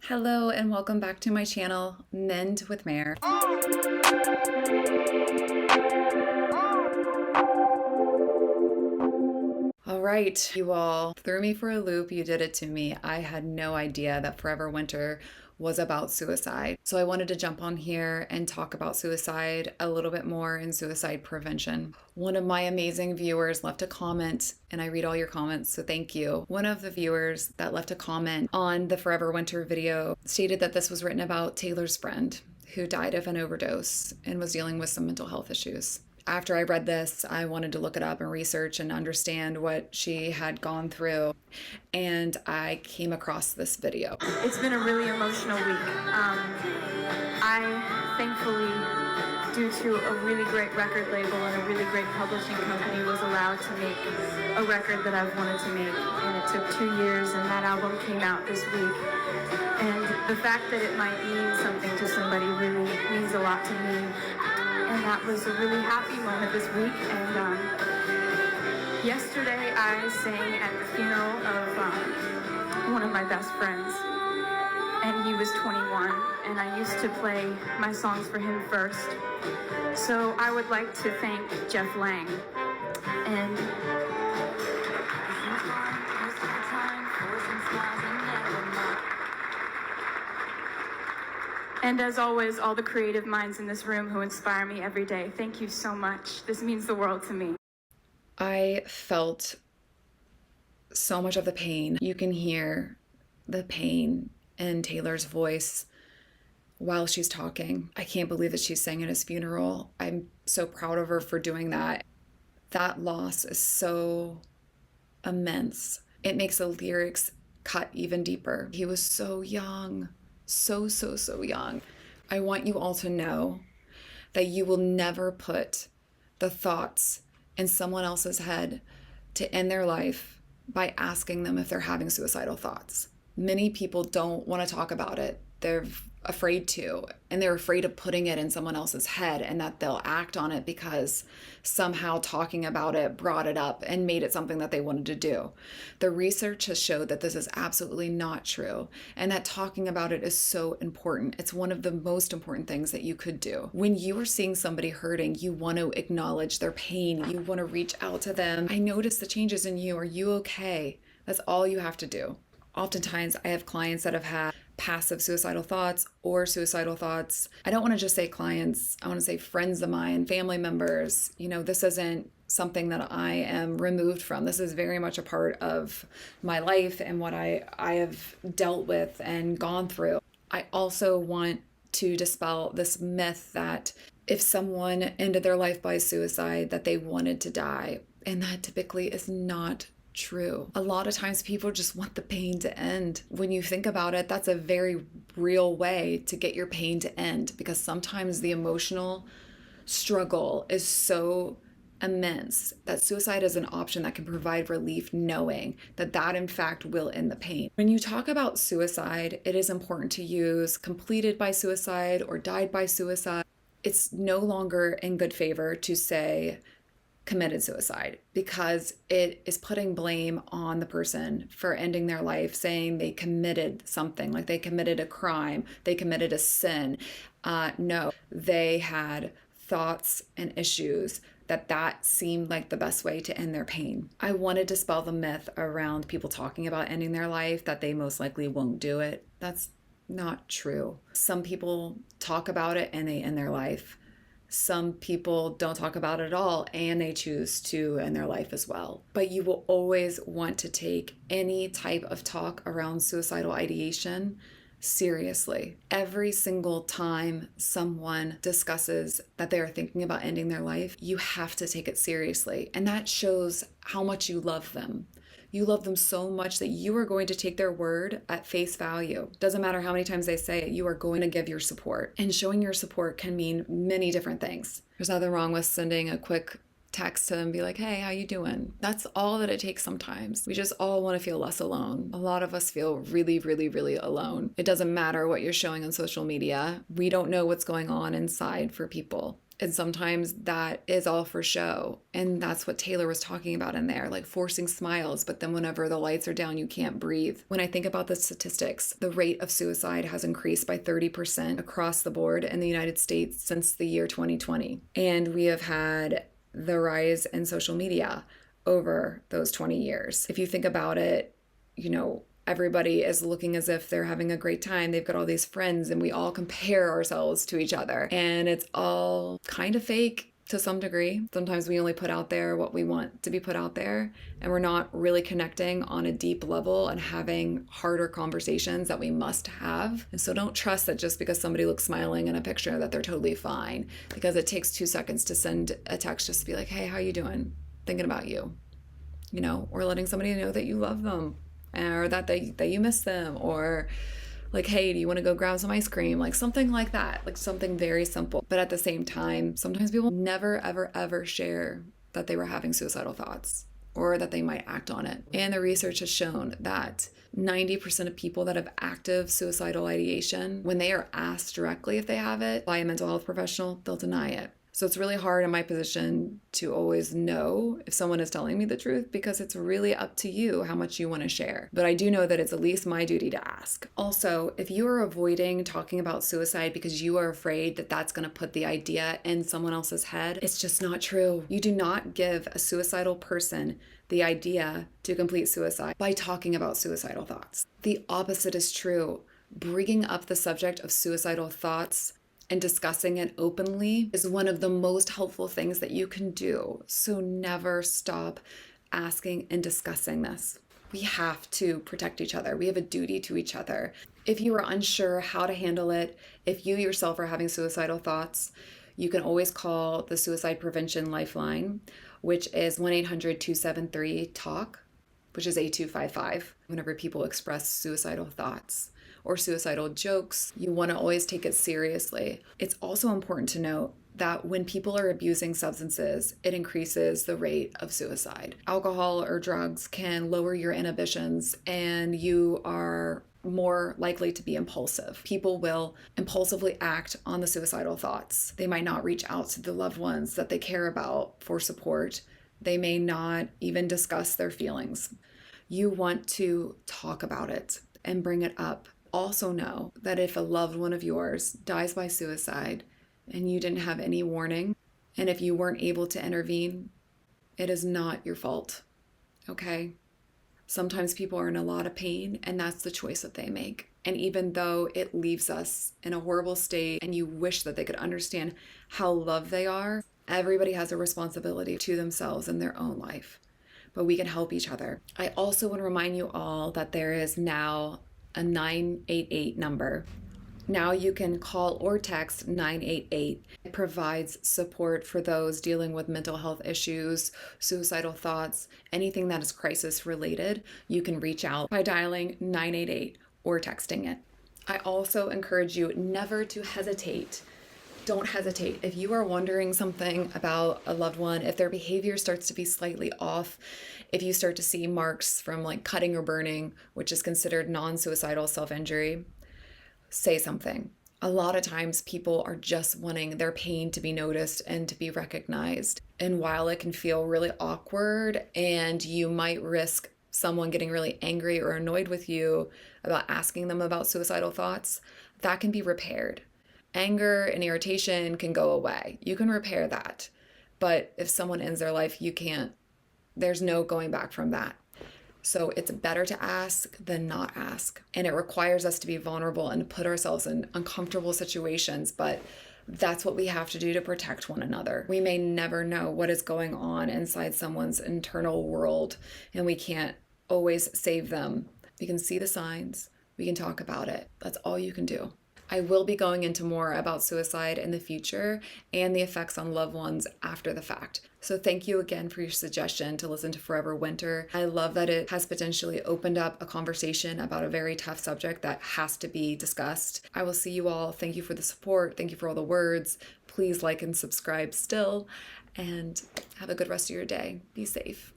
Hello and welcome back to my channel, Mend with Mare. All right, you all threw me for a loop. You did it to me. I had no idea that Forever Winter was about suicide. So I wanted to jump on here and talk about suicide a little bit more and suicide prevention. One of my amazing viewers left a comment, and I read all your comments, so thank you. One of the viewers that left a comment on the Forever Winter video stated that this was written about Taylor's friend who died of an overdose and was dealing with some mental health issues. After I read this, I wanted to look it up and research and understand what she had gone through, and I came across this video. It's been a really emotional week. I thankfully, due to a really great record label and a really great publishing company, was allowed to make a record that I've wanted to make, and it took 2 years, and that album came out this week. And the fact that it might mean something to somebody really means a lot to me. And that was a really happy moment this week. And yesterday I sang at the funeral of one of my best friends. And he was 21, and I used to play my songs for him first. So I would like to thank Jeff Lang. And as always, all the creative minds in this room who inspire me every day. Thank you so much. This means the world to me. I felt so much of the pain. You can hear the pain in Taylor's voice while she's talking. I can't believe that she sang at his funeral. I'm so proud of her for doing that. That loss is so immense. It makes the lyrics cut even deeper. He was so young. So young. I want you all to know that you will never put the thoughts in someone else's head to end their life by asking them if they're having suicidal thoughts. Many people don't want to talk about it. They're afraid to, and they're afraid of putting it in someone else's head and that they'll act on it because somehow talking about it brought it up and made it something that they wanted to do. The research has showed that this is absolutely not true, and that talking about it is so important. It's one of the most important things that you could do. When you are seeing somebody hurting, you want to acknowledge their pain. You want to reach out to them. I noticed the changes in you. Are you okay? That's all you have to do. Oftentimes, I have clients that have had passive suicidal thoughts or suicidal thoughts. I don't want to just say clients, I want to say friends of mine, family members. You know, this isn't something that I am removed from. This is very much a part of my life and what I have dealt with and gone through. I also want to dispel this myth that if someone ended their life by suicide, that they wanted to die. And that typically is not true. A lot of times people just want the pain to end. When you think about it, that's a very real way to get your pain to end, because sometimes the emotional struggle is so immense that suicide is an option that can provide relief, knowing that that in fact will end the pain. When you talk about suicide, it is important to use completed by suicide or died by suicide. It's no longer in good favor to say committed suicide, because it is putting blame on the person for ending their life, saying they committed something, like they committed a crime, they committed a sin. No, they had thoughts and issues that seemed like the best way to end their pain. I wanted to dispel the myth around people talking about ending their life, that they most likely won't do it. That's not true. Some people talk about it and they end their life. Some people don't talk about it at all and they choose to end their life as well. But you will always want to take any type of talk around suicidal ideation seriously. Every single time someone discusses that they are thinking about ending their life, you have to take it seriously. And that shows how much you love them. You love them so much that you are going to take their word at face value. Doesn't matter how many times they say it, you are going to give your support. And showing your support can mean many different things. There's nothing wrong with sending a quick text to them and be like, hey, how you doing? That's all that it takes sometimes. We just all want to feel less alone. A lot of us feel really, really, really alone. It doesn't matter what you're showing on social media. We don't know what's going on inside for people. And sometimes that is all for show. And that's what Taylor was talking about in there, like forcing smiles, but then whenever the lights are down, you can't breathe. When I think about the statistics, the rate of suicide has increased by 30% across the board in the United States since the year 2020. And we have had the rise in social media over those 20 years. If you think about it, everybody is looking as if they're having a great time. They've got all these friends and we all compare ourselves to each other. And it's all kind of fake to some degree. Sometimes we only put out there what we want to be put out there, and we're not really connecting on a deep level and having harder conversations that we must have. And so don't trust that just because somebody looks smiling in a picture that they're totally fine, because it takes 2 seconds to send a text just to be like, hey, how you doing? Thinking about you, or letting somebody know that you love them, or that you miss them, or like, hey, do you want to go grab some ice cream? Like something like that, like something very simple. But at the same time, sometimes people never, ever, ever share that they were having suicidal thoughts or that they might act on it. And the research has shown that 90% of people that have active suicidal ideation, when they are asked directly if they have it by a mental health professional, they'll deny it. So it's really hard in my position to always know if someone is telling me the truth, because it's really up to you how much you want to share. But I do know that it's at least my duty to ask. Also, if you are avoiding talking about suicide because you are afraid that that's going to put the idea in someone else's head, it's just not true. You do not give a suicidal person the idea to complete suicide by talking about suicidal thoughts. The opposite is true. Bringing up the subject of suicidal thoughts and discussing it openly is one of the most helpful things that you can do. So never stop asking and discussing this. We have to protect each other. We have a duty to each other. If you are unsure how to handle it, if you yourself are having suicidal thoughts, you can always call the Suicide Prevention Lifeline, which is 1-800-273-TALK, which is 8255. Whenever people express suicidal thoughts or suicidal jokes, you want to always take it seriously. It's also important to note that when people are abusing substances, it increases the rate of suicide. Alcohol or drugs can lower your inhibitions, and you are more likely to be impulsive. People will impulsively act on the suicidal thoughts. They might not reach out to the loved ones that they care about for support. They may not even discuss their feelings. You want to talk about it and bring it up. Also know that if a loved one of yours dies by suicide and you didn't have any warning, and if you weren't able to intervene, it is not your fault, okay? Sometimes people are in a lot of pain, and that's the choice that they make. And even though it leaves us in a horrible state and you wish that they could understand how loved they are, everybody has a responsibility to themselves in their own life. But we can help each other. I also want to remind you all that there is now a 988 number. Now you can call or text 988. It provides support for those dealing with mental health issues, suicidal thoughts, anything that is crisis related. You can reach out by dialing 988 or texting it. I also encourage you never to hesitate. Don't hesitate. If you are wondering something about a loved one, if their behavior starts to be slightly off, if you start to see marks from like cutting or burning, which is considered non-suicidal self-injury, say something. A lot of times people are just wanting their pain to be noticed and to be recognized. And while it can feel really awkward and you might risk someone getting really angry or annoyed with you about asking them about suicidal thoughts, that can be repaired. Anger and irritation can go away. You can repair that. But if someone ends their life, you can't. There's no going back from that. So it's better to ask than not ask. And it requires us to be vulnerable and to put ourselves in uncomfortable situations, but that's what we have to do to protect one another. We may never know what is going on inside someone's internal world, and we can't always save them. We can see the signs. We can talk about it. That's all you can do. I will be going into more about suicide in the future and the effects on loved ones after the fact. So thank you again for your suggestion to listen to Forever Winter. I love that it has potentially opened up a conversation about a very tough subject that has to be discussed. I will see you all. Thank you for the support. Thank you for all the words. Please like and subscribe still, and have a good rest of your day. Be safe.